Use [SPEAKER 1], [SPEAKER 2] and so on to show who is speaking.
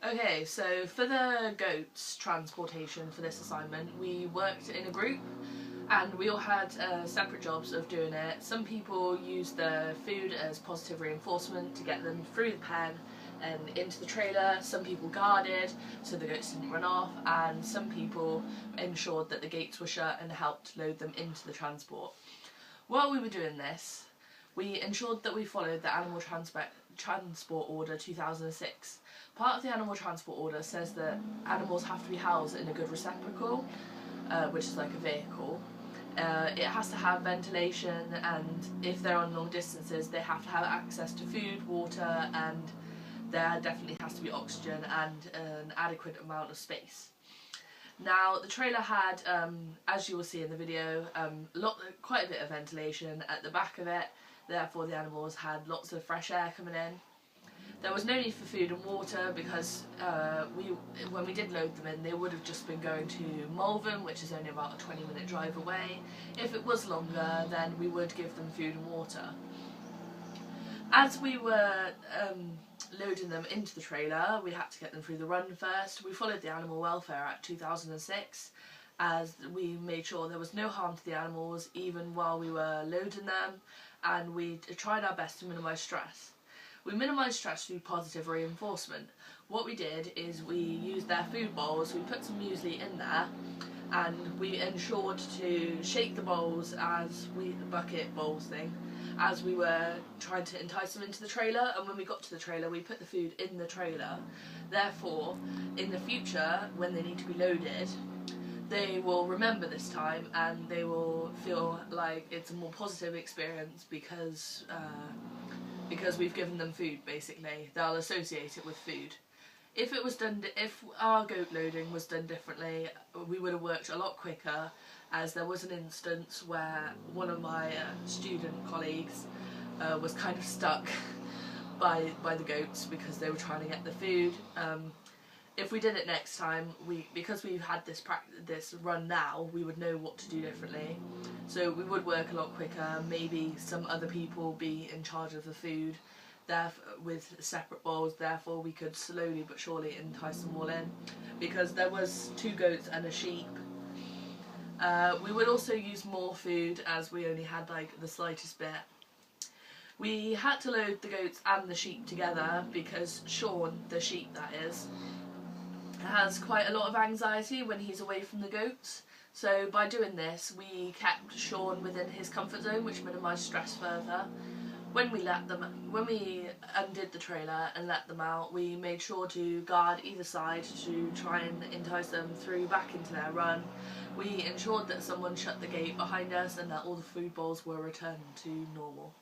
[SPEAKER 1] Okay, so for the goats transportation for this assignment, we worked in a group and we all had separate jobs of doing it. Some people used the food as positive reinforcement to get them through the pen and into the trailer. Some people guarded so the goats didn't run off, and some people ensured that the gates were shut and helped load them into the transport. While we were doing this, we ensured that we followed the Animal Transport Order 2006. Part of the Animal Transport Order says that animals have to be housed in a good receptacle, which is like a vehicle. It has to have ventilation, and if they're on long distances they have to have access to food, water, and there definitely has to be oxygen and an adequate amount of space. Now the trailer had, as you will see in the video, quite a bit of ventilation at the back of it, therefore the animals had lots of fresh air coming in. There was no need for food and water because when we did load them in, they would have just been going to Malvern, which is only about a 20-minute drive away. If it was longer, then we would give them food and water. As we were loading them into the trailer, we had to get them through the run first. We followed the Animal Welfare Act 2006, as we made sure there was no harm to the animals even while we were loading them, and we tried our best to minimise stress. We minimised stress through positive reinforcement. What we did is we used their food bowls, we put some muesli in there, and we ensured to shake the bowls the bucket bowls thing, as we were trying to entice them into the trailer, and when we got to the trailer we put the food in the trailer. Therefore, in the future, when they need to be loaded, they will remember this time and they will feel like it's a more positive experience because we've given them food, basically. They'll associate it with food. If our goat loading was done differently, we would have worked a lot quicker, as there was an instance where one of my student colleagues was kind of stuck by the goats because they were trying to get the food. If we did it next time, because we've had this run now, we would know what to do differently. So we would work a lot quicker. Maybe some other people be in charge of the food with separate bowls, therefore we could slowly but surely entice them all in. Because there was 2 goats and a sheep. We would also use more food, as we only had like the slightest bit. We had to load the goats and the sheep together because Sean, the sheep that is, has quite a lot of anxiety when he's away from the goats. So by doing this, we kept Sean within his comfort zone, which minimised stress further. When we undid the trailer and let them out, we made sure to guard either side to try and entice them through back into their run. We ensured that someone shut the gate behind us and that all the food bowls were returned to normal.